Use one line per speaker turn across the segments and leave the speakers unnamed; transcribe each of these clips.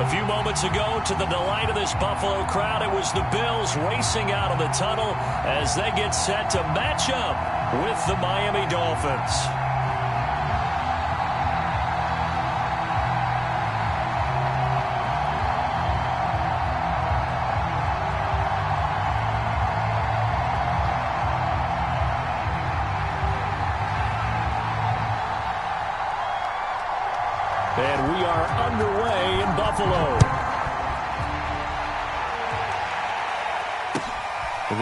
A few moments ago, to the delight of this Buffalo crowd, it was the Bills racing out of the tunnel as they get set to match up with the Miami Dolphins. And we are underway in Buffalo.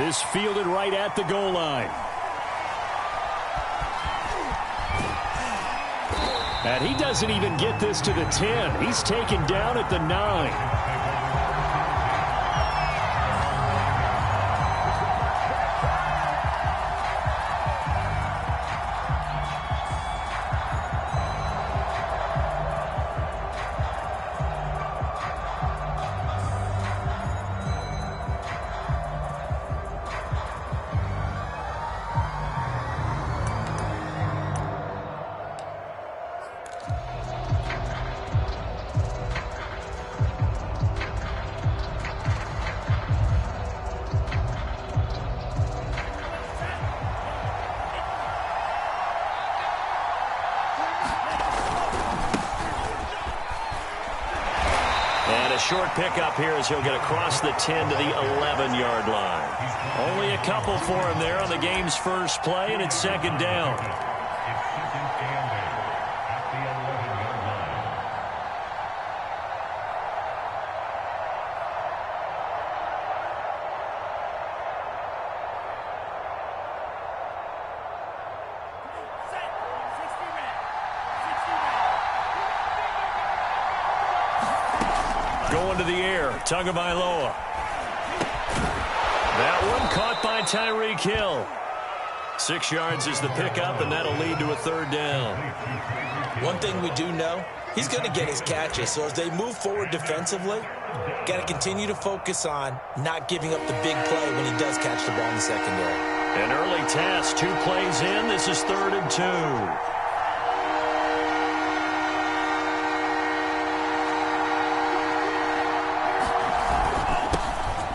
This fielded right at the goal line. And he doesn't even get this to the 10. He's taken down at the 9. Short pickup here as he'll get across the 10 to the 11-yard line. Only a couple for him there on the game's first play, and it's second down. Going to the air, Tagovailoa. That one caught by Tyreek Hill. 6 yards is the pickup, and that'll lead to a third down.
One thing we do know, he's going to get his catches. So as they move forward defensively, got to continue to focus on not giving up the big play when he does catch the ball in the secondary.
An early task, 2 plays in. This is 3rd and 2.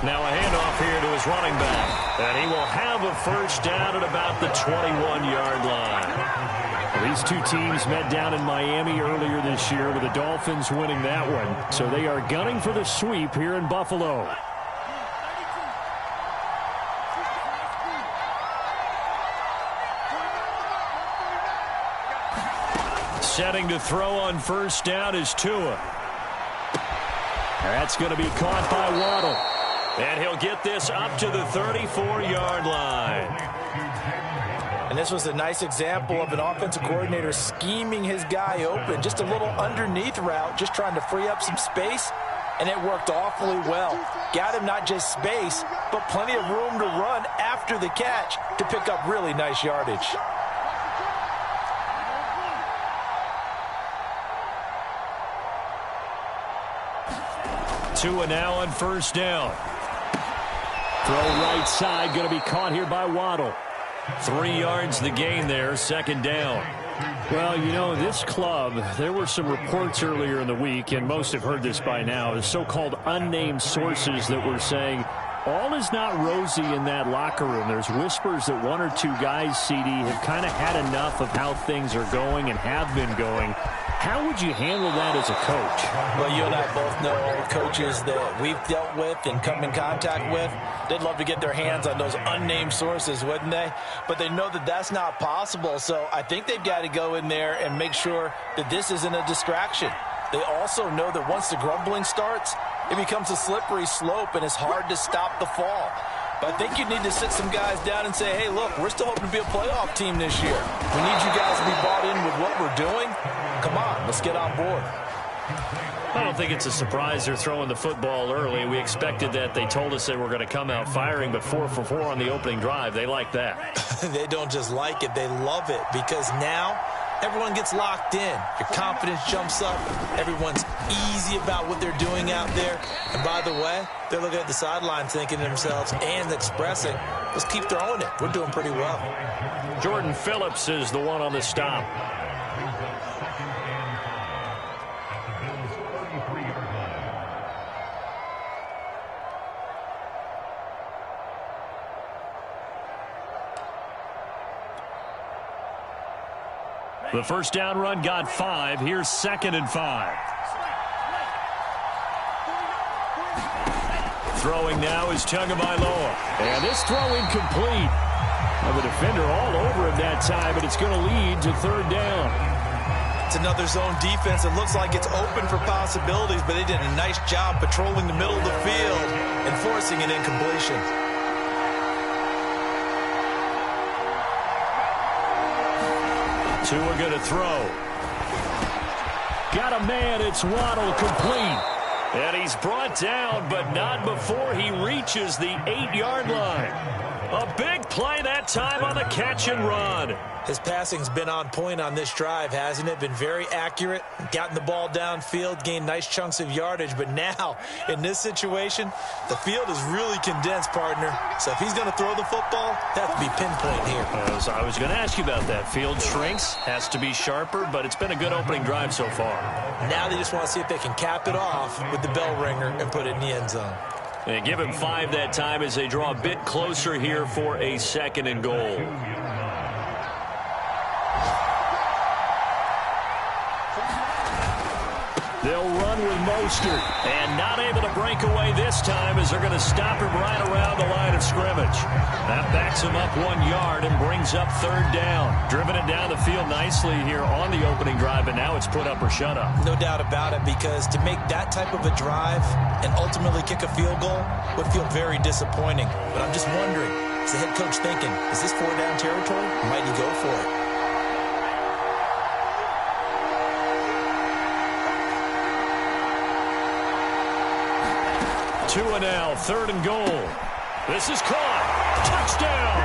Now a handoff here to his running back. And he will have a first down at about the 21-yard line. Well, these two teams met down in Miami earlier this year with the Dolphins winning that one. So they are gunning for the sweep here in Buffalo. Setting to throw on first down is Tua. That's going to be caught by Waddle. And he'll get this up to the 34-yard line.
And this was a nice example of an offensive coordinator scheming his guy open. Just a little underneath route, just trying to free up some space. And it worked awfully well. Got him not just space, but plenty of room to run after the catch to pick up really nice yardage.
Tua now on first down. Throw right side, going to be caught here by Waddle. 3 yards the gain there, second down. Well, you know, this club, there were some reports earlier in the week, and most have heard this by now, the so-called unnamed sources that were saying all is not rosy in that locker room. There's whispers that 1 or 2 guys, CD, have kind of had enough of how things are going and have been going. How would you handle that as a coach?
Well, you and I both know all the coaches that we've dealt with and come in contact with. They'd love to get their hands on those unnamed sources, wouldn't they? But they know that that's not possible, so I think they've got to go in there and make sure that this isn't a distraction. They also know that once the grumbling starts, it becomes a slippery slope, and it's hard to stop the fall. But I think you need to sit some guys down and say, hey, look, we're still hoping to be a playoff team this year. We need you guys to be bought in with what we're doing. Come on, let's get on board.
I don't think it's a surprise they're throwing the football early. We expected that. They told us they were going to come out firing, but 4 for 4 on the opening drive. They like that.
They don't just like it, they love it, because now everyone gets locked in. Your confidence jumps up. Everyone's easy about what they're doing out there. And by the way, they're looking at the sideline thinking to themselves and expressing, let's keep throwing it. We're doing pretty well.
Jordan Phillips is the one on the stop. The first down run got 5. Here's 2nd and 5. Throwing now is Tagovailoa. And this throw incomplete. The defender all over him that time, but it's going to lead to 3rd down.
It's another zone defense. It looks like it's open for possibilities, but they did a nice job patrolling the middle of the field and forcing an incompletion.
Two are going to throw. Got a man. It's Waddle, complete. And he's brought down, but not before he reaches the 8-yard line. A big play that time on the catch and run.
His passing's been on point on this drive, hasn't it? Been very accurate, gotten the ball downfield, gained nice chunks of yardage. But now, in this situation, the field is really condensed, partner. So if he's going to throw the football, that has to be pinpoint here.
I was going to ask you about that. Field shrinks, has to be sharper, but it's been a good opening drive so far.
Now they just want to see if they can cap it off with the bell ringer and put it in the end zone.
And give him 5 that time as they draw a bit closer here for a 2nd and goal. They'll run with Mostert, and not able to break away this time as they're going to stop him right around the line of scrimmage. That backs him up 1 yard and brings up 3rd down. Driven it down the field nicely here on the opening drive, and now it's put up or shut up.
No doubt about it, because to make that type of a drive and ultimately kick a field goal would feel very disappointing. But I'm just wondering, is the head coach thinking, is this 4-down territory? Might he go for it?
Two and now, 3rd and goal. This is caught. Touchdown.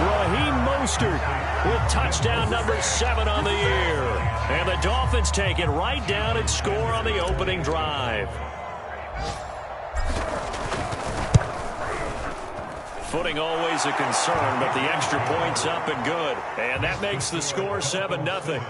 Raheem Mostert with touchdown number 7 on the year. And the Dolphins take it right down and score on the opening drive. Footing always a concern, but the extra point's up and good. And that makes the score 7-0.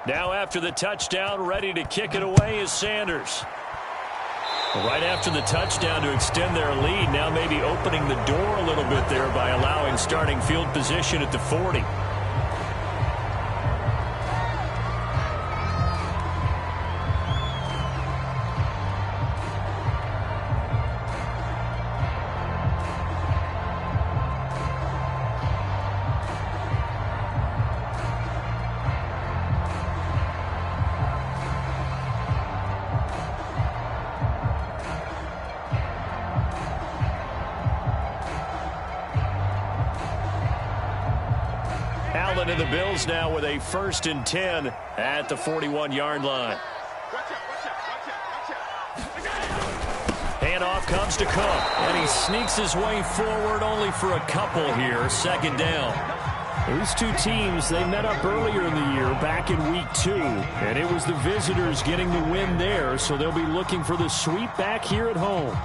Now after the touchdown, ready to kick it away is Sanders. Right after the touchdown to extend their lead, now maybe opening the door a little bit there by allowing starting field position at the 40. And the Bills now with a 1st and 10 at the 41-yard line. Handoff comes to Cook, and he sneaks his way forward only for a couple here. 2nd down. These two teams, they met up earlier in the year back in week 2, and it was the visitors getting the win there, so they'll be looking for the sweep back here at home.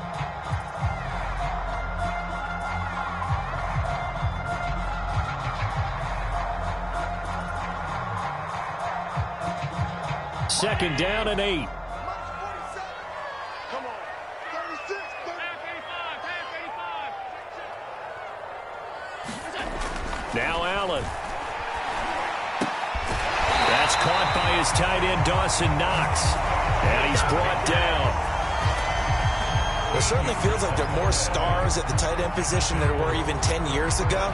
Second down and 8. Now Allen. That's caught by his tight end, Dawson Knox. And he's brought down.
It certainly feels like there are more stars at the tight end position than there were even 10 years ago.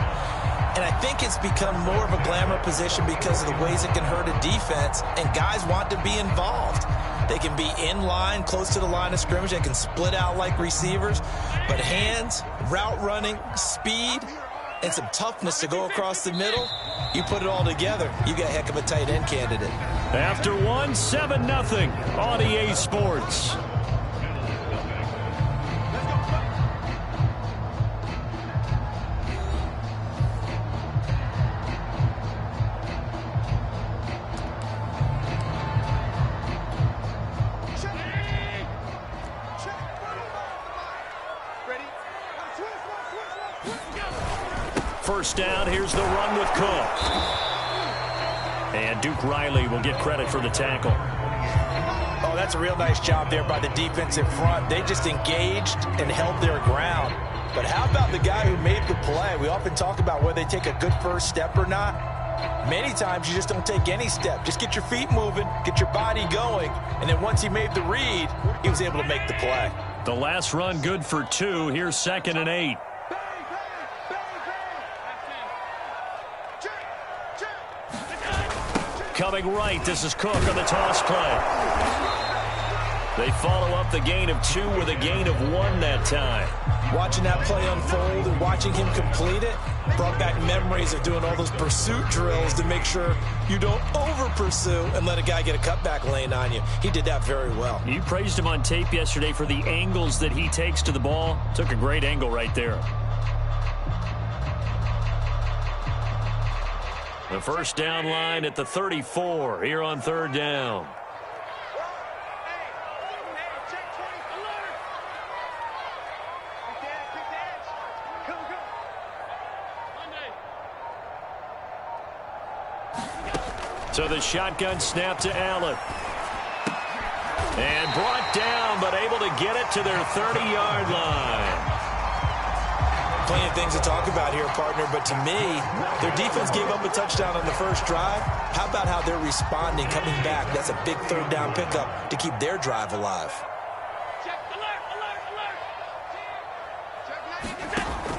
And I think it's become more of a glamour position because of the ways it can hurt a defense, and guys want to be involved. They can be in line, close to the line of scrimmage. They can split out like receivers. But hands, route running, speed, and some toughness to go across the middle, you put it all together, you got a heck of a tight end candidate.
After one, 7-0 on EA Sports. first down. Here's the run with Cook. And Duke Riley will get credit for the tackle.
Oh, that's a real nice job there by the defensive front. They just engaged and held their ground. But how about the guy who made the play? We often talk about whether they take a good first step or not. Many times you just don't take any step. Just get your feet moving, get your body going, and then once he made the read, he was able to make the play.
The last run good for 2. Here's 2nd and 8. Coming right, this is Cook on the toss play. They follow up the gain of 2 with a gain of 1 that time.
Watching that play unfold and watching him complete it brought back memories of doing all those pursuit drills to make sure you don't over-pursue and let a guy get a cutback lane on you. He did that very well.
You praised him on tape yesterday for the angles that he takes to the ball. Took a great angle right there. The first down line at the 34 here on 3rd down. So the shotgun snap to Allen. And brought down, but able to get it to their 30-yard line.
Plenty of things to talk about here, partner, but to me, their defense gave up a touchdown on the first drive. How about how they're responding, coming back? That's a big 3rd down pickup to keep their drive alive.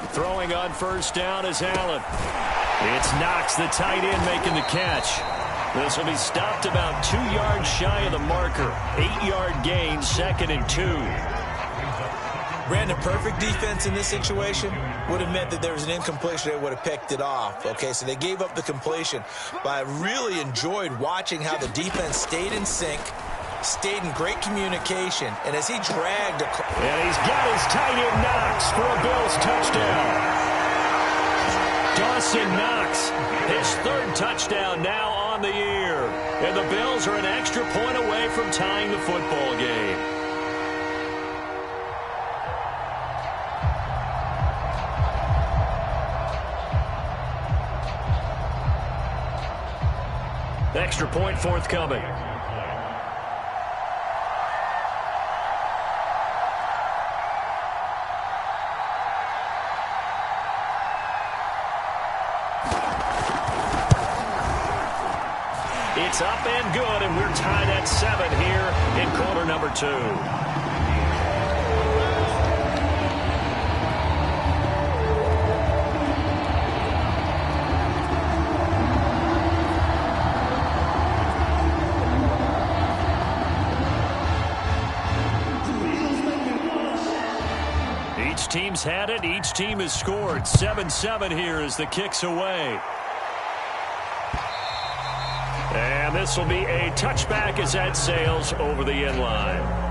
Throwing on first down is Allen. It's Knox, the tight end, making the catch. This will be stopped about 2 yards shy of the marker. 8-yard gain, 2nd and 2.
Brandon, perfect defense in this situation would have meant that there was an incompletion. They would have picked it off. Okay, so they gave up the completion. But I really enjoyed watching how the defense stayed in sync, stayed in great communication, and as he dragged...
And he's got his tight end Knox for a Bills touchdown. Dawson Knox, his 3rd touchdown now on the year. And the Bills are an extra point away from tying the football game. Extra point forthcoming. It's up and good, and we're tied at 7 here in quarter number 2. Each team's had it. Each team has scored. 7-7 here as the kick's away. And this will be a touchback as that sails over the end line.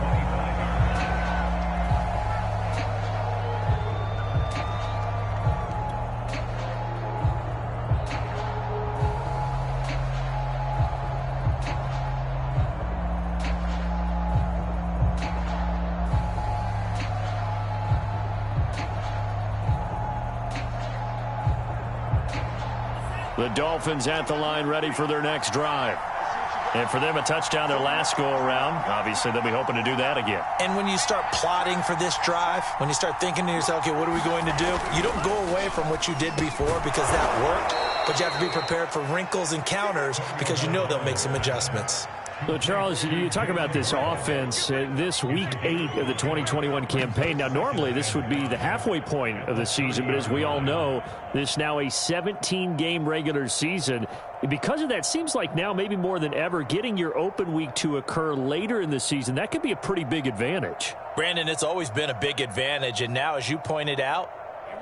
The Dolphins at the line ready for their next drive. And for them, a touchdown their last go-around. Obviously, they'll be hoping to do that again.
And when you start plotting for this drive, when you start thinking to yourself, okay, what are we going to do? You don't go away from what you did before because that worked. But you have to be prepared for wrinkles and counters because you know they'll make some adjustments.
So, Charles, you talk about this offense, this week 8 of the 2021 campaign. Now, normally this would be the halfway point of the season, but as we all know, this now a 17-game regular season. Because of that, seems like now maybe more than ever, getting your open week to occur later in the season, that could be a pretty big advantage.
Brandon, it's always been a big advantage, and now, as you pointed out,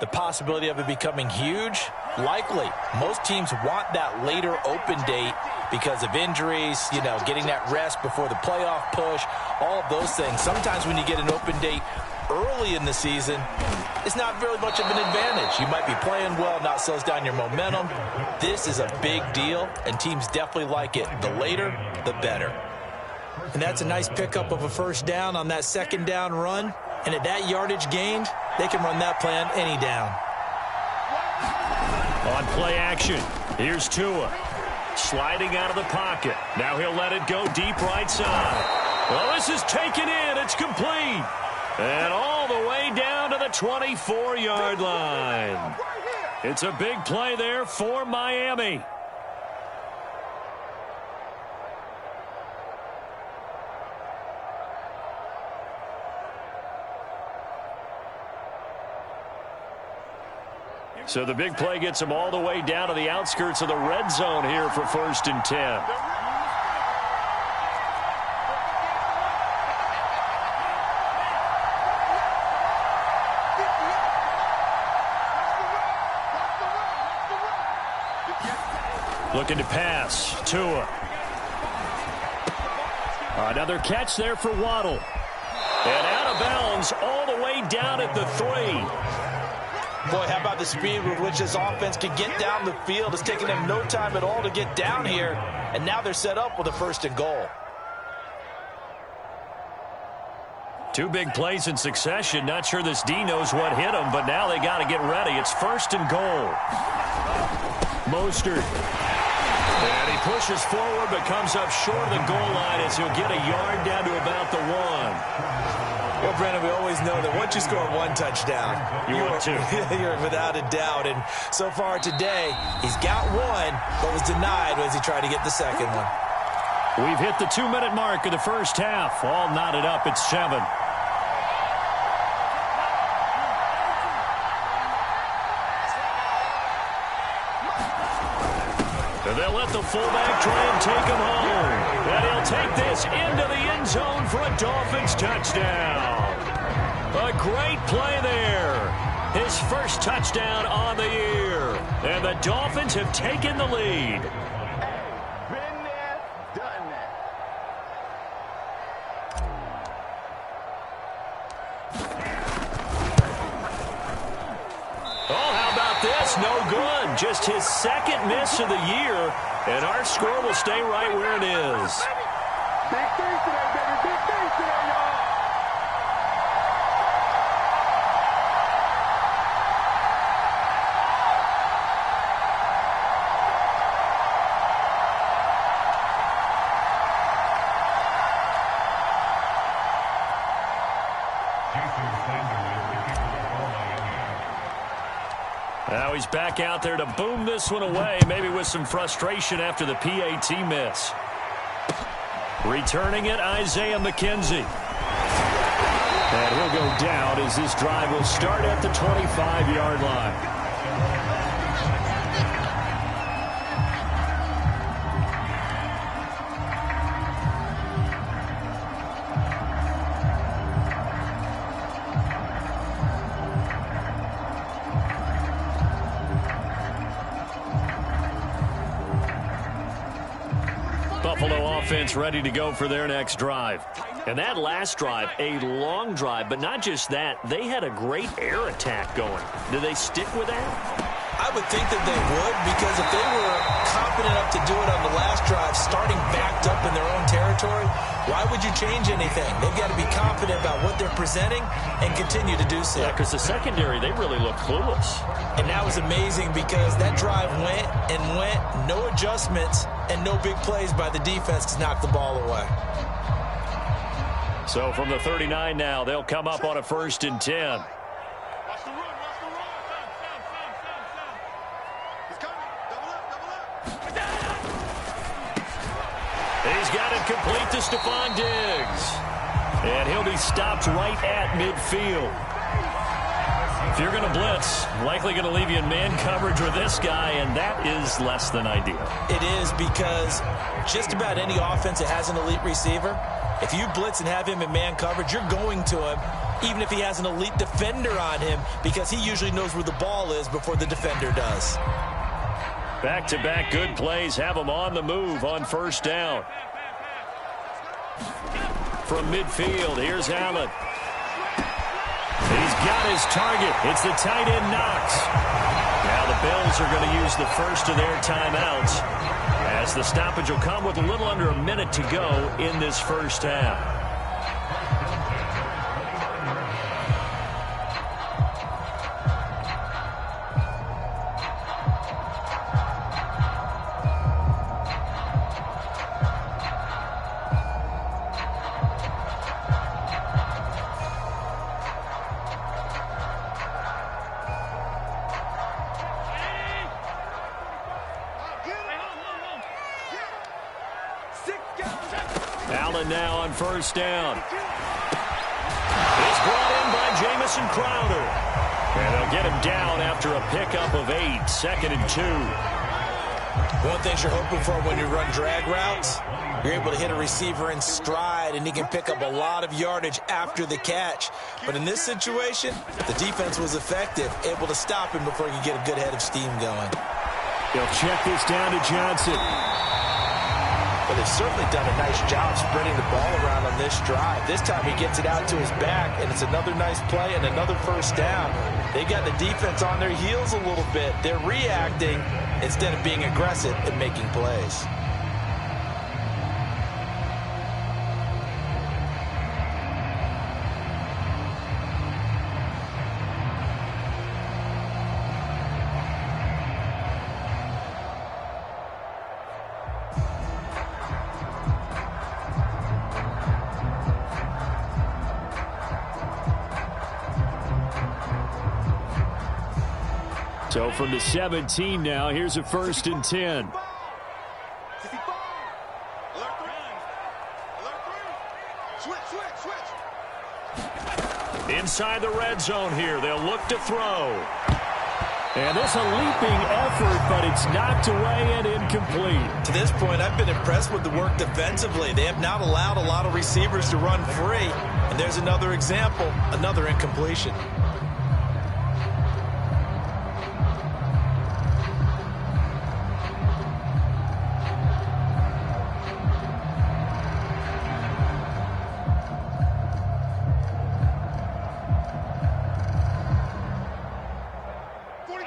the possibility of it becoming huge, likely. Most teams want that later open date because of injuries, you know, getting that rest before the playoff push, all of those things. Sometimes when you get an open date early in the season, it's not very much of an advantage. You might be playing well, not slows down your momentum. This is a big deal, and teams definitely like it. The later, the better. And that's a nice pickup of a first down on that second down run. And at that yardage gained, they can run that play on any down.
On play action, here's Tua. Sliding out of the pocket. Now he'll let it go deep right side. Well, this is taken in. It's complete. And all the way down to the 24-yard line. It's a big play there for Miami. So the big play gets them all the way down to the outskirts of the red zone here for 1st and 10. Looking to pass. Tua. Another catch there for Waddle. And out of bounds all the way down at the 3.
Boy, how about the speed with which this offense can get down the field? It's taking them no time at all to get down here, and now they're set up with a 1st and goal.
2 big plays in succession. Not sure this D knows what hit him, but now they got to get ready. It's 1st and goal. Mostert. And he pushes forward, but comes up short of the goal line as he'll get a yard down to about the 1.
Well, Brandon, we always know that once you score 1 touchdown, you're without a doubt. And so far today, he's got 1, but was denied as he tried to get the second one.
We've hit the 2-minute mark of the first half. All knotted up at 7. And they'll let the fullback try and take him home. And he'll take this into the end zone for a Dolphins touchdown. A great play there. His first touchdown on the year. And the Dolphins have taken the lead.
Been there, done that.
Oh, how about this? No good. Just his 2nd miss of the year. And our score will stay right where it is.
Big things today, baby. Big things today, y'all.
Now he's back out there to boom this one away, maybe with some frustration after the PAT miss. Returning it, Isaiah McKenzie. And he'll go down as this drive will start at the 25-yard line. Buffalo offense ready to go for their next drive. And that last drive, a long drive, but not just that. They had a great air attack going. Do they stick with that?
I would think that they would, because if they were confident enough to do it on the last drive, starting backed up in their own territory, why would you change anything? They've got to be confident about what they're presenting and continue to do so.
Yeah, because the secondary, they really look clueless.
And that was amazing because that drive went and went, no adjustments, and no big plays by the defense to knock the ball away.
So from the 39 now, they'll come up on a 1st and 10. He's got it complete to Stephon Diggs. And he'll be stopped right at midfield. If you're going to blitz, likely going to leave you in man coverage with this guy, and that is less than ideal.
It is, because just about any offense that has an elite receiver, if you blitz and have him in man coverage, you're going to him, even if he has an elite defender on him, because he usually knows where the ball is before the defender does.
Back-to-back good plays have him on the move on 1st down. From midfield, here's Allen. He's got his target. It's the tight end Knox. Now the Bills are going to use the first of their timeouts, as the stoppage will come with a little under a minute to go in this first half. Allen now on first down. It's brought in by Jamison Crowder. And they'll get him down after a pickup of 8, 2nd and 2.
One thing you're hoping for when you run drag routes, you're able to hit a receiver in stride, and he can pick up a lot of yardage after the catch. But in this situation, the defense was effective, able to stop him before he could get a good head of steam going.
They'll check this down to Johnson.
But they've certainly done a nice job spreading the ball around on this drive. This time he gets it out to his back, and it's another nice play and another first down. They got the defense on their heels a little bit. They're reacting instead of being aggressive and making plays.
So from the 17 now, here's a 1st and 10. Inside the red zone here, they'll look to throw. And this a leaping effort, but it's knocked away and incomplete.
To this point, I've been impressed with the work defensively. They have not allowed a lot of receivers to run free. And there's another example, another incompletion.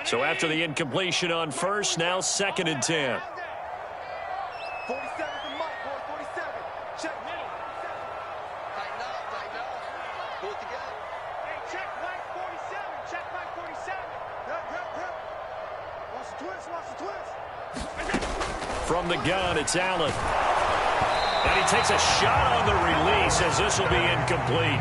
So after the incompletion on first, now 2nd and 10.
47 to Mike, boy, 47. Check. Tighten up. Pull it together. Hey, check Mike 47. Check Mike 47. Help. Watch the twist.
From the gun, it's Allen. And he takes a shot on the release as this will be incomplete.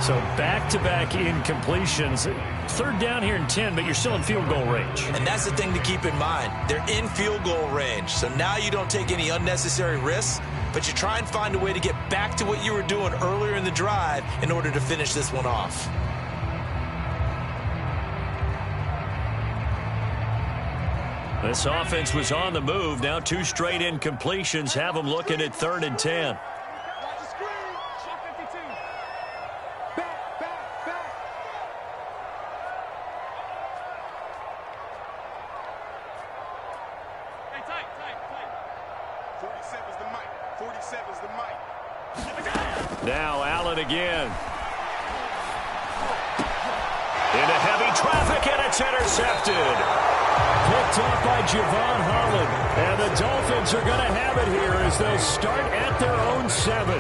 So back-to-back incompletions. 3rd down here and 10, but you're still in field goal range.
And that's the thing to keep in mind. They're in field goal range. So now you don't take any unnecessary risks, but you try and find a way to get back to what you were doing earlier in the drive in order to finish this one off.
This offense was on the move. Now 2 straight incompletions have them looking at 3rd and 10. Now Allen again. Into heavy traffic, and it's intercepted. Picked off by Javon Holland. And the Dolphins are going to have it here as they'll start at their own 7.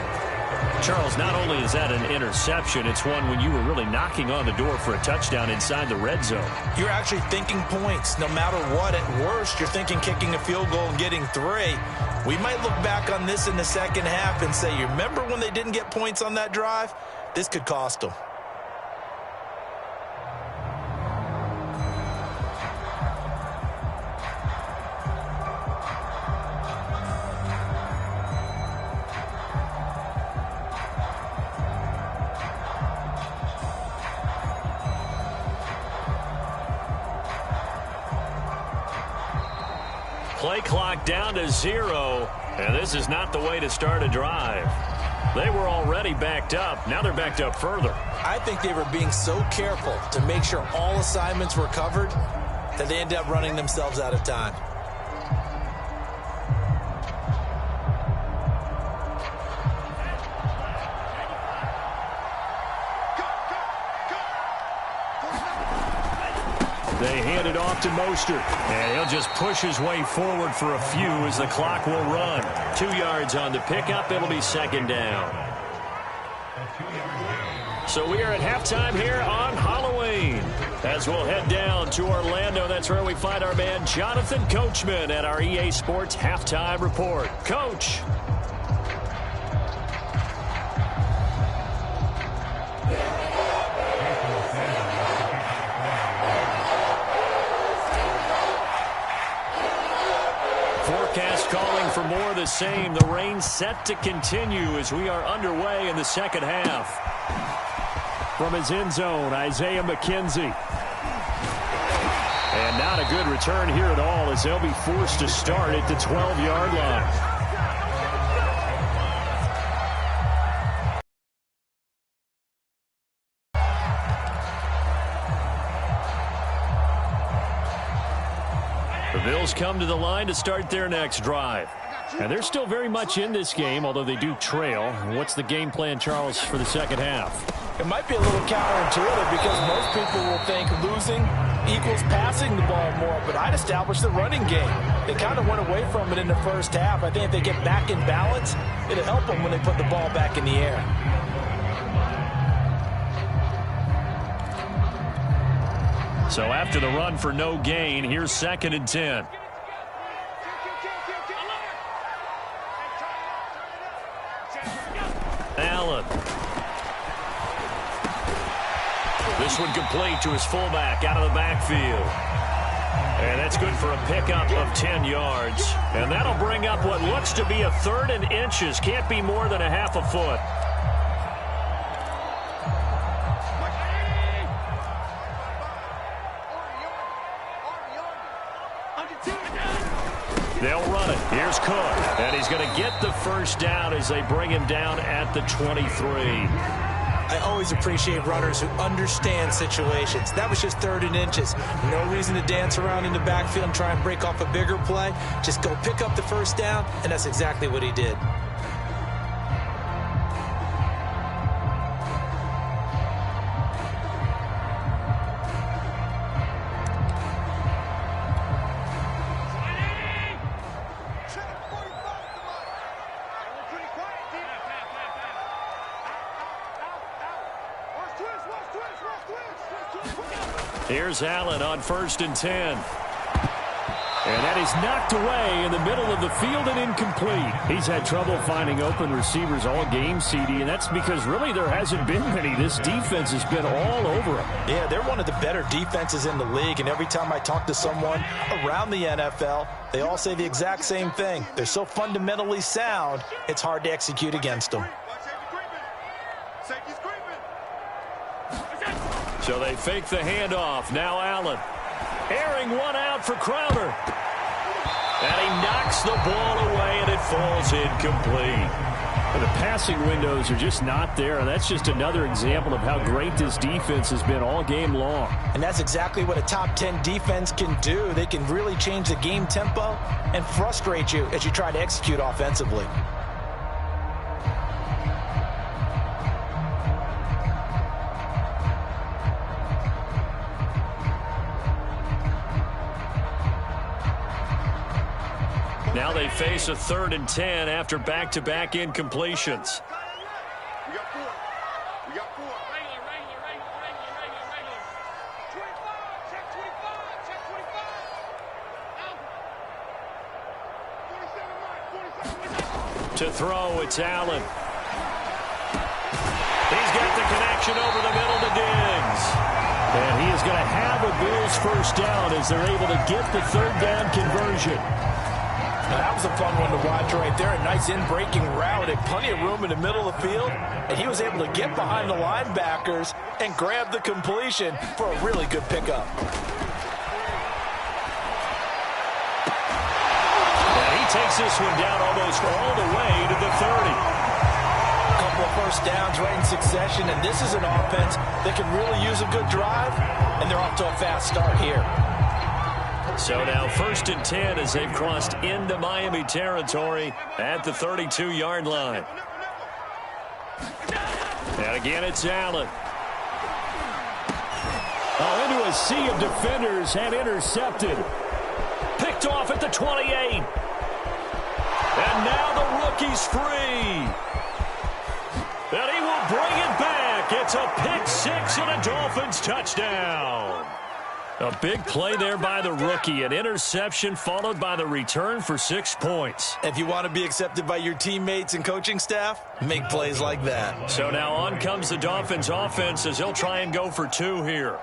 Charles, not only is that an interception, it's one when you were really knocking on the door for a touchdown inside the red zone.
You're actually thinking points. No matter what, at worst, you're thinking kicking a field goal and getting 3. We might look back on this in the second half and say, you remember when they didn't get points on that drive? This could cost them.
Play clock down to 0, and this is not the way to start a drive. They were already backed up. Now they're backed up further.
I think they were being so careful to make sure all assignments were covered that they ended up running themselves out of time.
They hand it off to Mostert, and he'll just push his way forward for a few as the clock will run. 2 yards on the pickup. It'll be 2nd down. So we are at halftime here on Halloween. As we'll head down to Orlando, that's where we find our man Jonathan Coachman at our EA Sports Halftime Report. Coach. Forecast calling for more of the same. The rain set to continue as we are underway in the second half. From his end zone, Isaiah McKenzie. And not a good return here at all as they'll be forced to start at the 12-yard line. The Bills come to the line to start their next drive. And they're still very much in this game, although they do trail. What's the game plan, Charles, for the second half?
It might be a little counterintuitive because most people will think losing equals passing the ball more, but I'd establish the running game. They kind of went away from it in the first half. I think if they get back in balance, it'll help them when they put the ball back in the air.
So after the run for no gain, here's 2nd and 10. Allen. This one complete to his fullback out of the backfield. And that's good for a pickup of 10 yards. And that'll bring up what looks to be a 3rd and inches. Can't be more than a half a foot. They'll run it. Here's Cook. And he's going to get the first down as they bring him down at the 23.
I always appreciate runners who understand situations. That was just 3rd and inches. No reason to dance around in the backfield and try and break off a bigger play. Just go pick up the first down, and that's exactly what he did.
Here's Allen on 1st and 10. And that is knocked away in the middle of the field and incomplete. He's had trouble finding open receivers all game, CD, and that's because really there hasn't been many. This defense has been all over him.
Yeah, they're one of the better defenses in the league, and every time I talk to someone around the NFL, they all say the exact same thing. They're so fundamentally sound, it's hard to execute against them.
So they fake the handoff. Now Allen. Airing one out for Crowder. And he knocks the ball away, and it falls incomplete. And the passing windows are just not there. And that's just another example of how great this defense has been all game long.
And that's exactly what a top 10 defense can do. They can really change the game tempo and frustrate you as you try to execute offensively.
Now they face a 3rd and 10 after back-to-back incompletions.
We got 4. We got 4. Regular. 25. Check 25. Check 25. 47.
To throw, it's Allen. He's got the connection over the middle to Diggs. And he is going to have a Bills first down as they're able to get the 3rd down conversion.
Now, that was a fun one to watch right there. A nice in-breaking route. Had plenty of room in the middle of the field. And he was able to get behind the linebackers and grab the completion for a really good pickup.
And he takes this one down almost all the way to the 30.
A couple of first downs right in succession. And this is an offense that can really use a good drive. And they're off to a fast start here.
So now 1st and 10 as they've crossed into Miami territory at the 32-yard line. And again, it's Allen. Oh, into a sea of defenders and intercepted. Picked off at the 28. And now the rookie's free. And he will bring it back. It's a pick 6 and a Dolphins touchdown. A big play there by the rookie. An interception followed by the return for 6 points.
If you want to be accepted by your teammates and coaching staff, make plays like that.
So now on comes the Dolphins offense as they'll try and go for 2 here.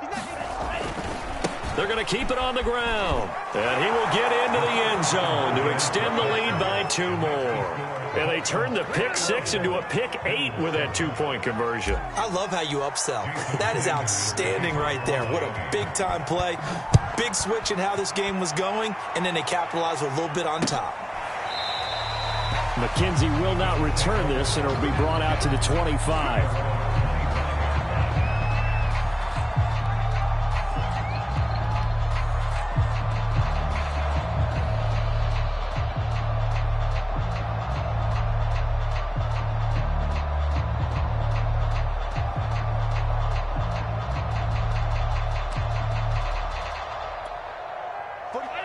They're going to keep it on the ground. And he will get into the end zone to extend the lead by 2 more. And they turned the pick 6 into a pick 8 with that 2-point conversion.
I love how you upsell. That is outstanding right there. What a big-time play. Big switch in how this game was going, and then they capitalized with a little bit on top.
McKenzie will not return this, and it'll be brought out to the 25.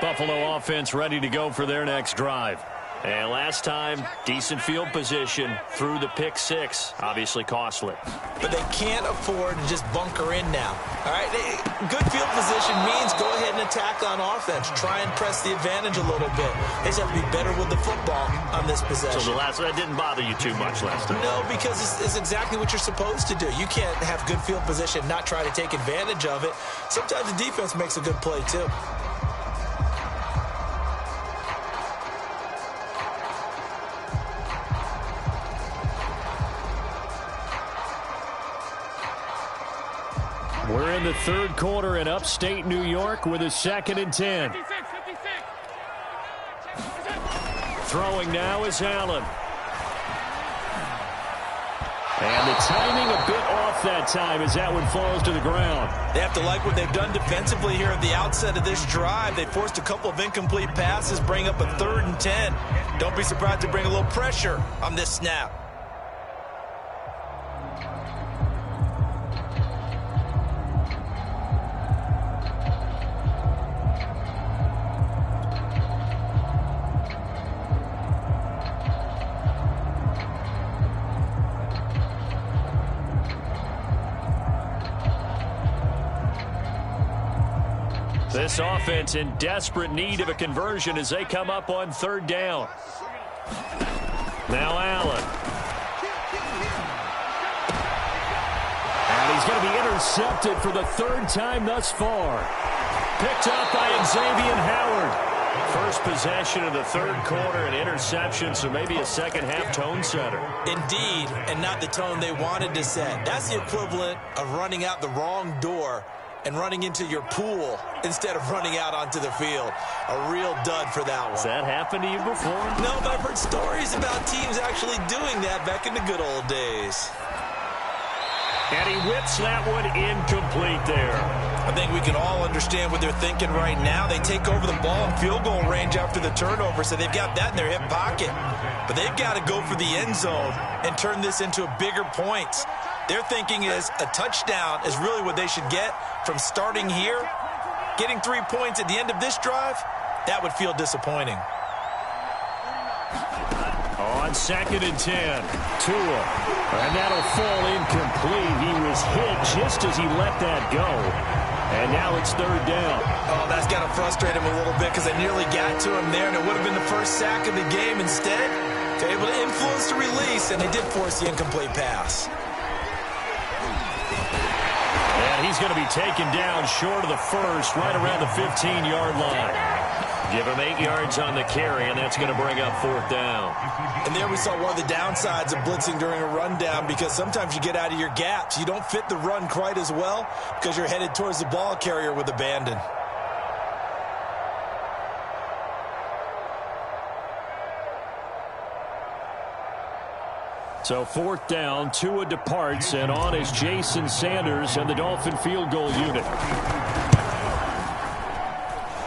Buffalo offense ready to go for their next drive. And last time, decent field position through the pick 6. Obviously costly.
But they can't afford to just bunker in now. All right, good field position means go ahead and attack on offense. Try and press the advantage a little bit. They just have to be better with the football on this possession.
So that didn't bother you too much last time?
No, because it's exactly what you're supposed to do. You can't have good field position, not try to take advantage of it. Sometimes the defense makes a good play too.
We're in the third quarter in upstate New York with a 2nd and 10. Throwing now is Allen. And the timing a bit off that time as that one falls to the ground.
They have to like what they've done defensively here at the outset of this drive. They forced a couple of incomplete passes, bring up a 3rd and 10. Don't be surprised to bring a little pressure on this snap.
This offense in desperate need of a conversion as they come up on 3rd down. Now Allen. And he's going to be intercepted for the 3rd time thus far. Picked up by Xavier Howard. First possession of the 3rd quarter, an interception, so maybe a second-half tone setter.
Indeed, and not the tone they wanted to set. That's the equivalent of running out the wrong door and running into your pool instead of running out onto the field. A real dud for that one.
Has that happened to you before?
No, but I've heard stories about teams actually doing that back in the good old days.
And he whips that one incomplete there.
I think we can all understand what they're thinking right now. They take over the ball in field goal range after the turnover, so they've got that in their hip pocket. But they've got to go for the end zone and turn this into a bigger points. Their thinking is a touchdown is really what they should get from starting here. Getting 3 points at the end of this drive, that would feel disappointing.
On 2nd and 10, Tua. And that'll fall incomplete. He was hit just as he let that go. And now it's 3rd down.
Oh, that's got to frustrate him a little bit because they nearly got to him there, and it would have been the first sack of the game. Instead, they're able to influence the release, and they did force the incomplete pass.
And he's going to be taken down short of the first, right around the 15-yard line. Give him 8 yards on the carry, and that's going to bring up 4th down.
And there we saw one of the downsides of blitzing during a rundown, because sometimes you get out of your gaps. You don't fit the run quite as well because you're headed towards the ball carrier with abandon.
So 4th down, Tua departs, and on is Jason Sanders and the Dolphin field goal unit.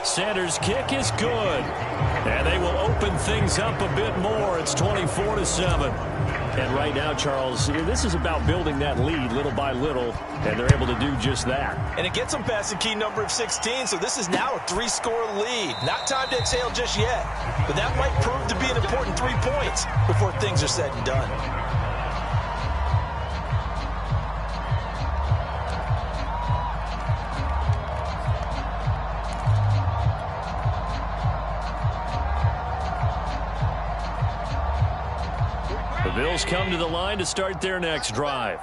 Sanders' kick is good, and they will open things up a bit more. It's 24-7. And right now, Charles, this is about building that lead little by little, and they're able to do just that.
And it gets them past the key number of 16, so this is now a 3-score lead. Not time to exhale just yet, but that might prove to be an important 3 points before things are said and done.
The Bills come to the line to start their next drive.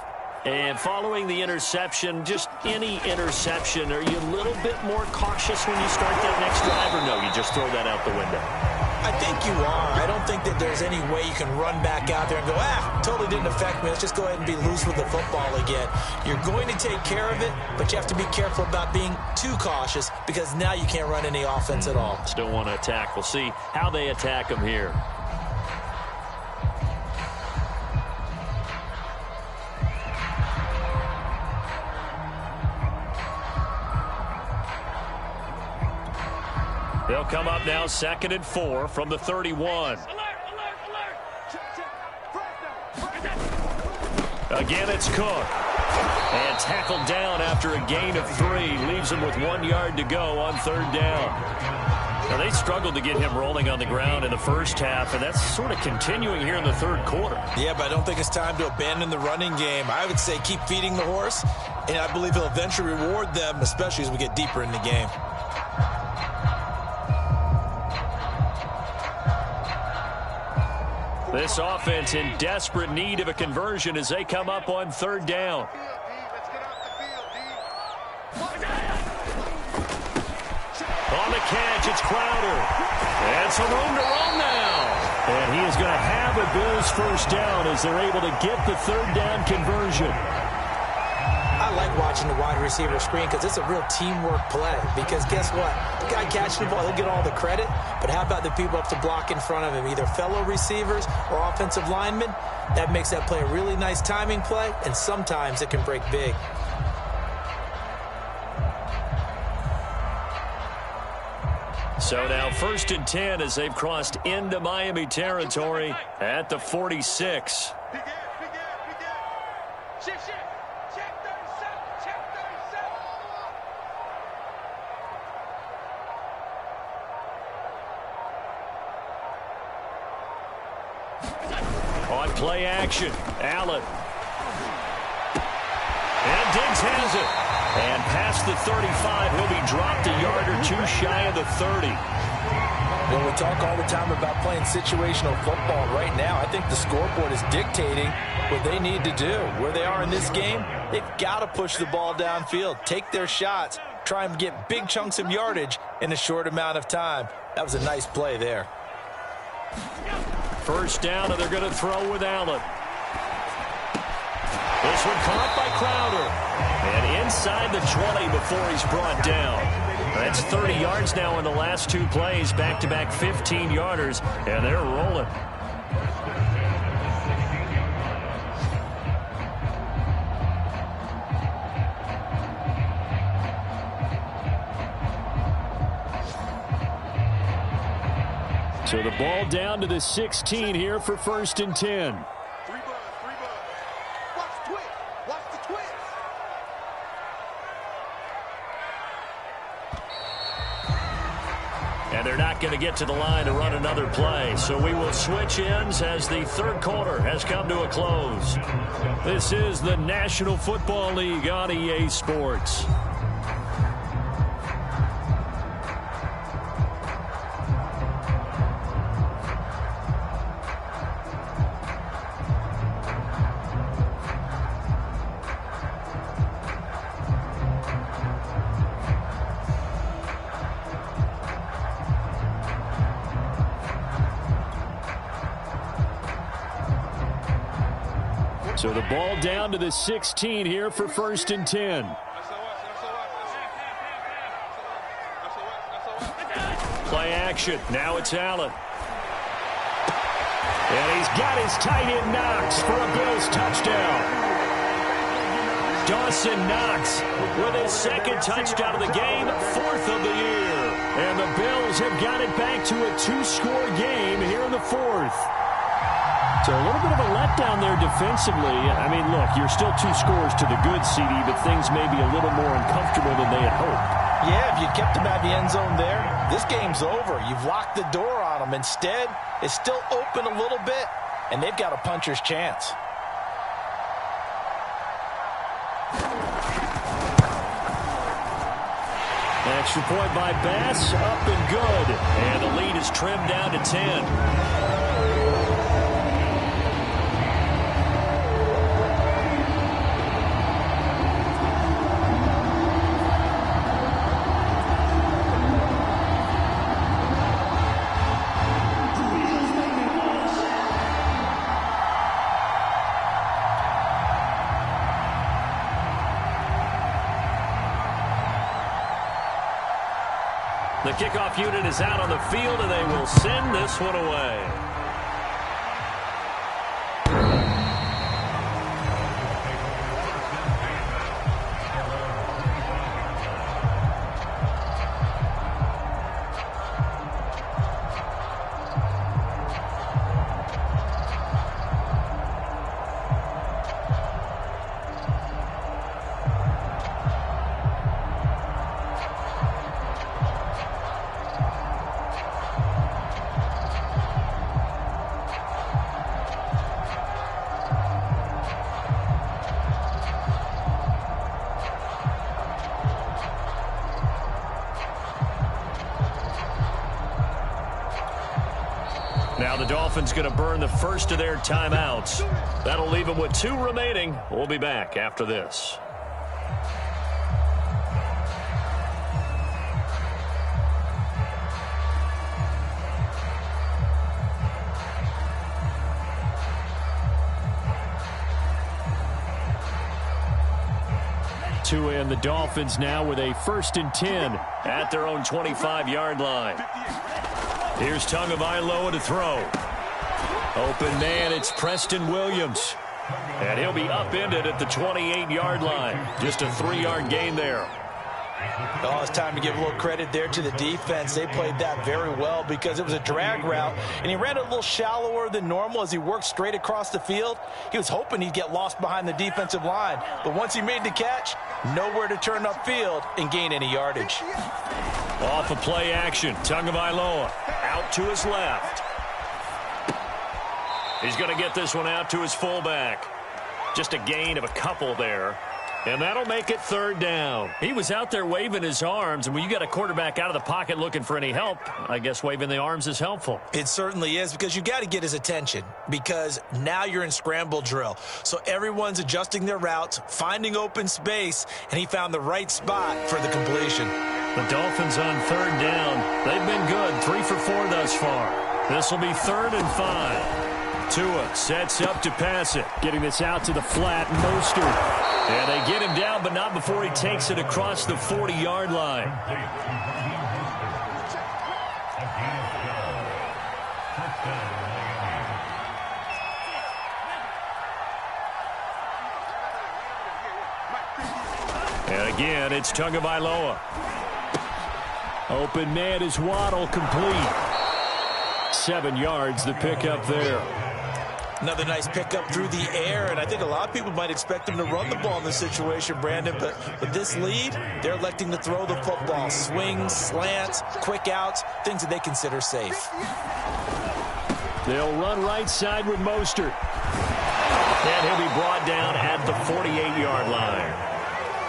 And following the interception, just any interception, are you a little bit more cautious when you start that next drive, or no, you just throw that out the window?
I think you are. I don't think that there's any way you can run back out there and go, totally didn't affect me. Let's just go ahead and be loose with the football again. You're going to take care of it, but you have to be careful about being too cautious because now you can't run any offense at all.
Still want to attack. We'll see how they attack them here. They'll come up now 2nd and 4 from the 31. Again, it's Cook. And tackled down after a gain of 3. Leaves him with 1 yard to go on 3rd down. Now, they struggled to get him rolling on the ground in the first half, and that's sort of continuing here in the 3rd quarter.
Yeah, but I don't think it's time to abandon the running game. I would say keep feeding the horse, and I believe he'll eventually reward them, especially as we get deeper in the game.
This offense in desperate need of a conversion as they come up on 3rd down. On the catch, it's Crowder. And some room to run now. And he is going to have a Bills first down as they're able to get the 3rd down conversion.
I like watching the wide receiver screen because it's a real teamwork play. Because guess what? The guy catching the ball, he'll get all the credit. But how about the people up to block in front of him, either fellow receivers or offensive linemen? That makes that play a really nice timing play, and sometimes it can break big.
So now 1st and 10 as they've crossed into Miami territory at the 46. On play action, Allen. And Diggs has it. And past the 35, he'll be dropped a yard or 2 shy of the 30.
When we talk all the time about playing situational football right now, I think the scoreboard is dictating what they need to do. Where they are in this game, they've got to push the ball downfield, take their shots, try and get big chunks of yardage in a short amount of time. That was a nice play there.
First down, and they're going to throw with Allen. This one caught by Crowder. And inside the 20 before he's brought down. That's 30 yards now in the last 2 plays. Back-to-back 15-yarders, and they're rolling. So the ball down to the 16 here for 1st and 10. And they're not going to get to the line to run another play. So we will switch ends as the 3rd quarter has come to a close. This is the National Football League on EA Sports. So the ball down to the 16 here for 1st and 10. Play action. Now it's Allen. And he's got his tight end Knox for a Bills touchdown. Dawson Knox with his 2nd touchdown of the game, 4th of the year. And the Bills have got it back to a 2-score game here in the 4th. So a little bit of a letdown there defensively. I mean, look, you're still 2 scores to the good, CD, but things may be a little more uncomfortable than they had hoped.
Yeah, if you kept them out of the end zone there, this game's over. You've locked the door on them. Instead, it's still open a little bit, and they've got a puncher's chance.
Extra point by Bass, up and good. And the lead is trimmed down to 10. The kickoff unit is out on the field, and they will send this one away. Now the Dolphins going to burn the first of their timeouts. That'll leave them with 2 remaining. We'll be back after this. And the Dolphins now with a 1st and 10 at their own 25-yard line. Here's Tagovailoa to throw. Open man, it's Preston Williams. And he'll be upended at the 28-yard line. Just a 3-yard gain there.
Oh, it's time to give a little credit there to the defense. They played that very well because it was a drag route, and he ran a little shallower than normal as he worked straight across the field. He was hoping he'd get lost behind the defensive line, but once he made the catch, nowhere to turn upfield and gain any yardage.
Off of play action, Tagovailoa out to his left. He's going to get this one out to his fullback. Just a gain of a couple there. And that'll make it 3rd down. He was out there waving his arms, and when you got a quarterback out of the pocket looking for any help, I guess waving the arms is helpful.
It certainly is, because you got to get his attention, because now you're in scramble drill. So everyone's adjusting their routes, finding open space, and he found the right spot for the completion.
The Dolphins on 3rd down. They've been good, 3 for 4 thus far. This will be 3rd and 5. Tua sets up to pass it. Getting this out to the flat, Mostert. And they get him down, but not before he takes it across the 40-yard line. And again, it's Tagovailoa. Open man is Waddle, complete. 7 yards, the pickup there.
Another nice pickup through the air, and I think a lot of people might expect him to run the ball in this situation, Brandon, but with this lead, they're electing to throw the football. Swings, slants, quick outs, things that they consider safe.
They'll run right side with Mostert. And he'll be brought down at the 48-yard line.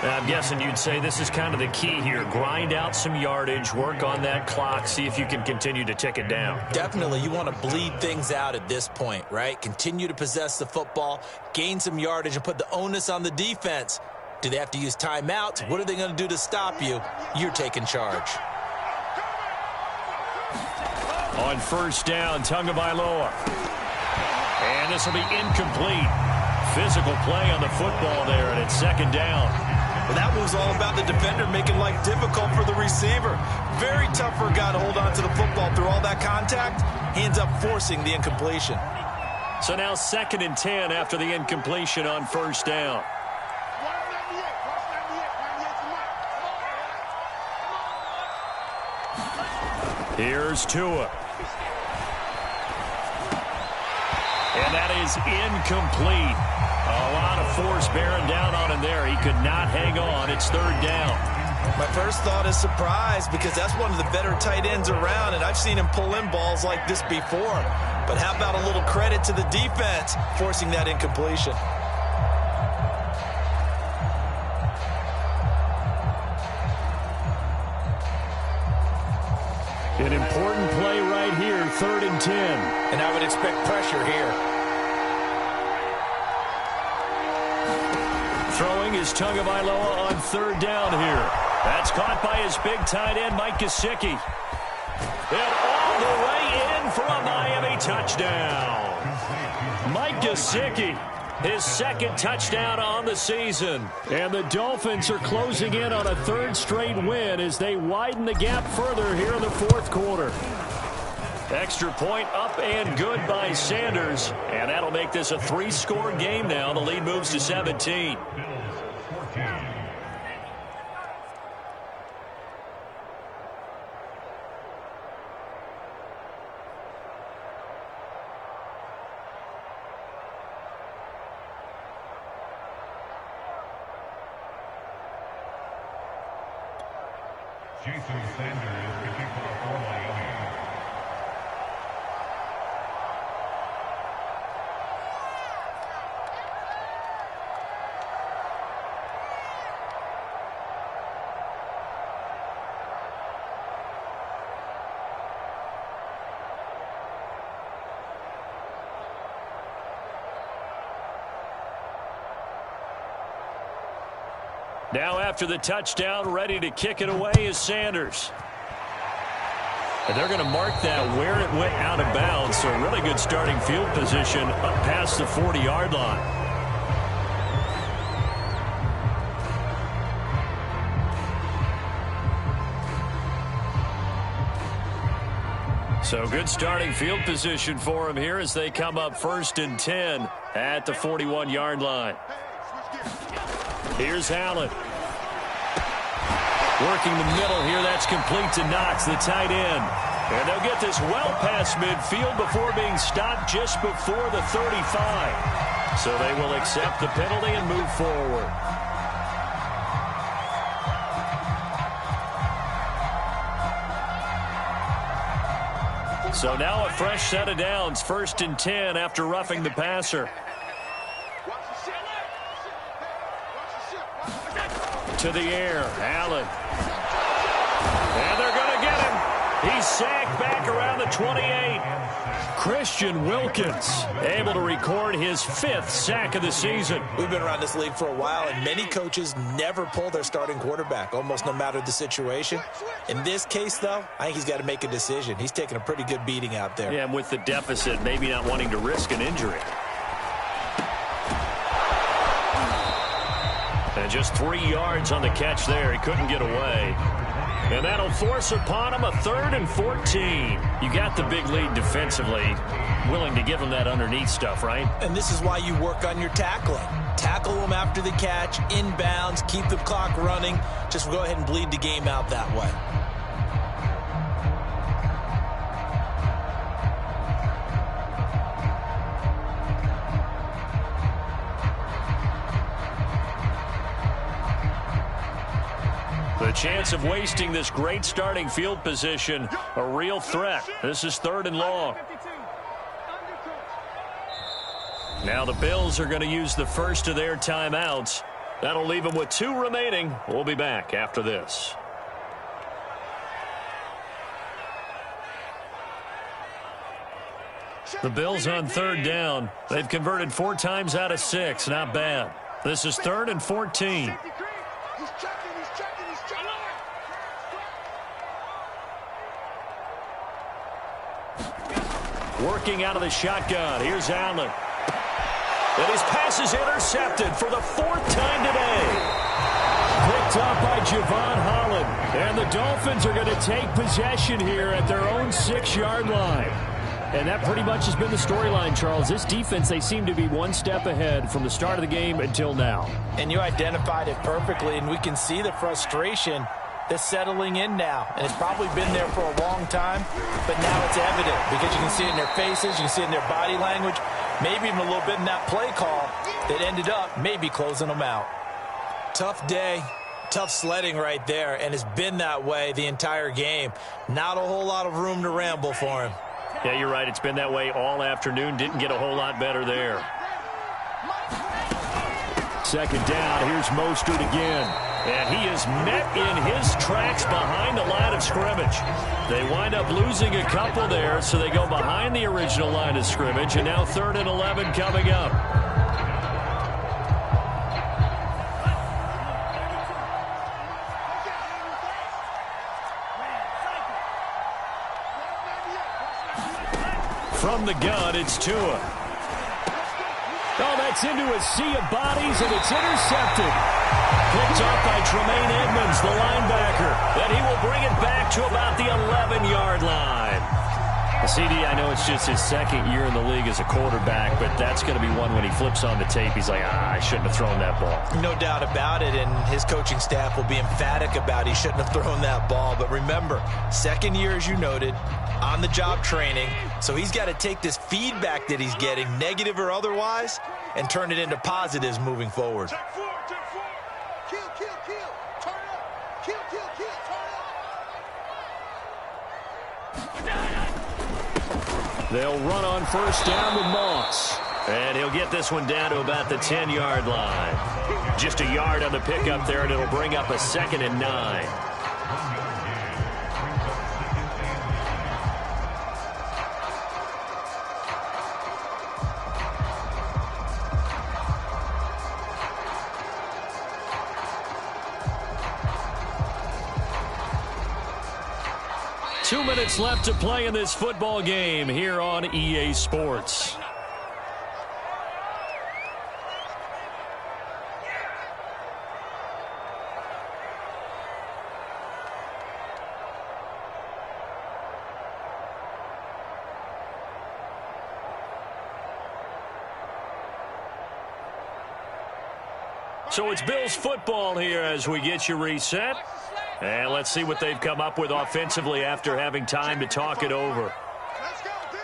I'm guessing you'd say this is kind of the key here. Grind out some yardage, work on that clock, see if you can continue to tick it down.
Definitely. You want to bleed things out at this point, right? Continue to possess the football, gain some yardage, and put the onus on the defense. Do they have to use timeouts? What are they going to do to stop you? You're taking charge.
On 1st down, Tagovailoa. And this will be incomplete. Physical play on the football there, and it's 2nd down.
Well, that was all about the defender making life difficult for the receiver. Very tough for a guy to hold on to the football through all that contact. He ends up forcing the incompletion.
So now 2nd and 10 after the incompletion on 1st down. Here's Tua. And that is incomplete. A lot of force bearing down on him there. He could not hang on. It's 3rd down.
My first thought is surprise, because that's one of the better tight ends around, and I've seen him pull in balls like this before. But how about a little credit to the defense forcing that incompletion?
An important play right here, 3rd and 10.
And I would expect pressure here.
Throwing is Tagovailoa on 3rd down here. That's caught by his big tight end, Mike Gesicki. And all the way in for a Miami touchdown. Mike Gesicki his second touchdown on the season. And the Dolphins are closing in on a third straight win as they widen the gap further here in the fourth quarter. Extra point up and good by Sanders. And that'll make this a 3-score game now. The lead moves to 17.
Jason Sanders picking for Miami.
Now after the touchdown, ready to kick it away is Sanders. And they're going to mark that where it went out of bounds. So really good starting field position up past the 40-yard line. So good starting field position for him here as they come up 1st and 10 at the 41-yard line. Here's Allen. Working the middle here. That's complete to Knox, the tight end. And they'll get this well past midfield before being stopped just before the 35. So they will accept the penalty and move forward. So now a fresh set of downs. 1st and 10 after roughing the passer. To the air, Allen. And they're going to get him. He's sacked back around the 28. Christian Wilkins able to record his 5th sack of the season.
We've been around this league for a while, and many coaches never pull their starting quarterback, almost no matter the situation. In this case, though, I think he's got to make a decision. He's taking a pretty good beating out there.
Yeah, and with the deficit, maybe not wanting to risk an injury. And just 3 yards on the catch there. He couldn't get away. And that'll force upon him a 3rd and 14. You got the big lead defensively. Willing to give him that underneath stuff, right?
And this is why you work on your tackling. Tackle them after the catch, inbounds, keep the clock running. Just go ahead and bleed the game out that way.
The chance of wasting this great starting field position, a real threat. This is 3rd and long. Now the Bills are going to use the first of their timeouts. That'll leave them with 2 remaining. We'll be back after this. The Bills on 3rd down. They've converted 4 times out of 6. Not bad. This is 3rd and 14. Working out of the shotgun. Here's Allen. And his pass is intercepted for the 4th time today. Picked up by Javon Holland. And the Dolphins are going to take possession here at their own 6-yard line. And that pretty much has been the storyline, Charles. This defense, they seem to be one step ahead from the start of the game until now.
And you identified it perfectly, and we can see the frustration that's settling in now. And it's probably been there for a long time, but now it's evident because you can see it in their faces, you can see it in their body language, maybe even a little bit in that play call that ended up maybe closing them out. Tough day, tough sledding right there, and it's been that way the entire game. Not a whole lot of room to ramble for him.
Yeah, you're right. It's been that way all afternoon. Didn't get a whole lot better there. 2nd down. Here's Mostert again. And he is met in his tracks behind the line of scrimmage. They wind up losing a couple there, so they go behind the original line of scrimmage. And now 3rd and 11 coming up. From the gun, it's Tua. Oh, that's Gets into a sea of bodies, and it's intercepted. Picked off by Tremaine Edmonds, the linebacker. And he will bring it back to about the 11-yard line. CD, I know it's just his second year in the league as a quarterback, but that's going to be one when he flips on the tape. He's like, I shouldn't have thrown that ball.
No doubt about it, and his coaching staff will be emphatic about he shouldn't have thrown that ball. But remember, second year, as you noted, on-the-job training, so he's got to take this feedback that he's getting, negative or otherwise, and turn it into positives moving forward.
Check four. Kill. Turn up. Kill. Turn up.
They'll run on first down with Moss. And he'll get this one down to about the 10-yard line. Just a yard on the pickup there, and it'll bring up a 2nd and 9. Two minutes left to play in this football game here on EA Sports. So it's Bills football here as we get you reset. And let's see what they've come up with offensively after having time to talk it over.
Let's go, D.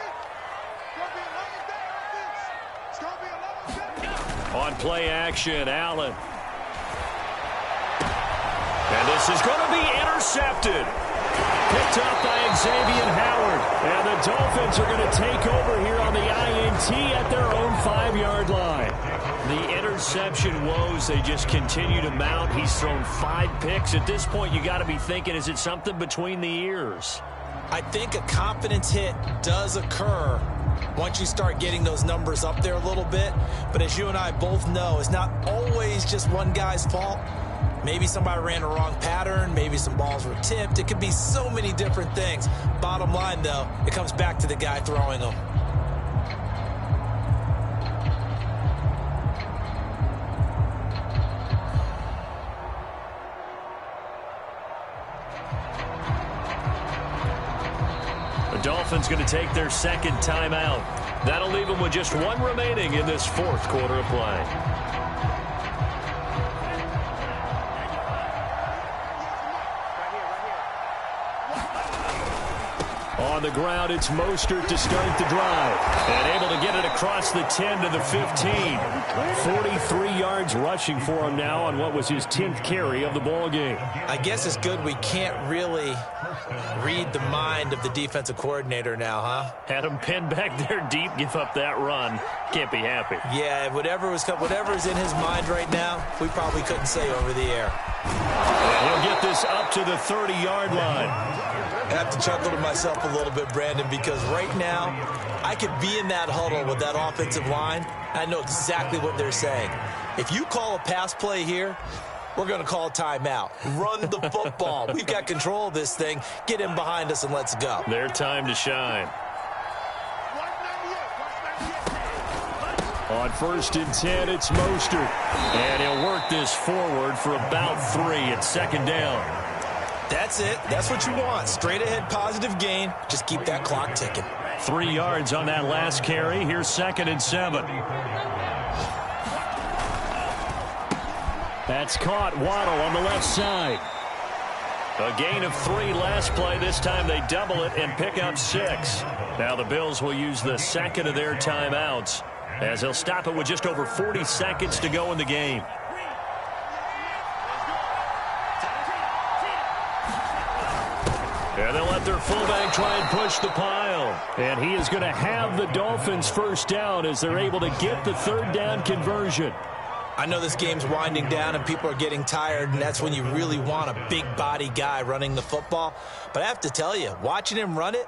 It's going to be a 11 day.
On play action, Allen. And this is going to be intercepted. Picked up by Xavier Howard. And the Dolphins are going to take over here on the INT at their own 5-yard line. The interception woes, they just continue to mount. He's thrown 5 picks. At this point, you got to be thinking, is it something between the ears?
I think a confidence hit does occur once you start getting those numbers up there a little bit. But as you and I both know, it's not always just one guy's fault. Maybe somebody ran a wrong pattern. Maybe some balls were tipped. It could be so many different things. Bottom line, though, it comes back to the guy throwing them.
Dolphins going to take their second timeout. That'll leave them with just 1 remaining in this 4th quarter of play. On the ground, it's Mostert to start the drive. And able to get it across the 10 to the 15. 43 yards rushing for him now on what was his 10th carry of the ball game.
I guess it's good we can't really read the mind of the defensive coordinator now, huh?
Had him pinned back there deep, give up that run. Can't be happy.
Yeah, whatever's in his mind right now, we probably couldn't say over the air.
And he'll get this up to the 30-yard line.
I have to chuckle to myself a little bit, Brandon, because right now I could be in that huddle with that offensive line. I know exactly what they're saying. If you call a pass play here, we're going to call a timeout. Run the football. We've got control of this thing. Get in behind us and let's go.
Their time to shine. On 1st and 10, it's Mostert. And he'll work this forward for about 3 at 2nd down.
That's it. That's what you want. Straight ahead positive gain. Just keep that clock ticking.
3 yards on that last carry. Here's 2nd and 7. That's caught. Waddle on the left side. A gain of 3 last play. This time they double it and pick up 6. Now the Bills will use the 2nd of their timeouts as they'll stop it with just over 40 seconds to go in the game. And they'll let their fullback try and push the pile. And he is going to have the Dolphins first down as they're able to get the 3rd down conversion.
I know this game's winding down and people are getting tired, and that's when you really want a big body guy running the football. But I have to tell you, watching him run it,